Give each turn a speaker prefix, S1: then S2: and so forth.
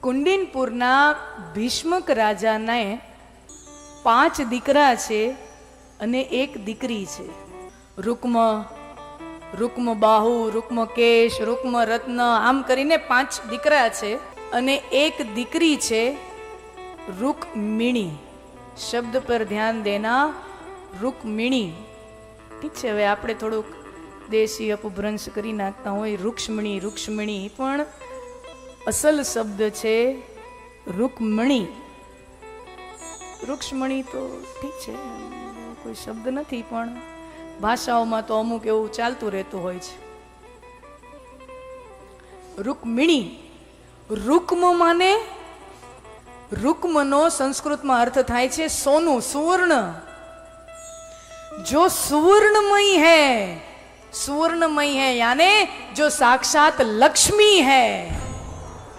S1: કુંડિનપુરના ભીષ્મક રાજાને 5 દીકરા છે અને 1 દીકરી છે. રૂક્મ બાહુ, રૂક્મ કેશ, રૂક્મ રત્ન, આમ કરીને 5 દીકરા છે અને 1 દીકરી છે રૂકમિણી. શબ્દ પર ધ્યાન દેના, રૂકમિણી. ઠીક છે, હવે આપણે થોડુંક દેશી અપભ્રંશ કરી નાખતા હોય. રૂક્ષ્મણી પણ અસલ શબ્દ છે રૂકમણી. રૂક્ષ્મણી તો ઠીક છે, કોઈ શબ્દ નથી, પણ ભાષાઓમાં તો અમુક એવું ચાલતું રહેતું હોય છે. રૂકમિણી. રૂક્મ માને, રૂક્મનો સંસ્કૃતમાં અર્થ થાય છે સોનું, સુવર્ણ. जो सुवर्णमयी है, सुवर्णमयी है यानी जो साक्षात लक्ष्मी है.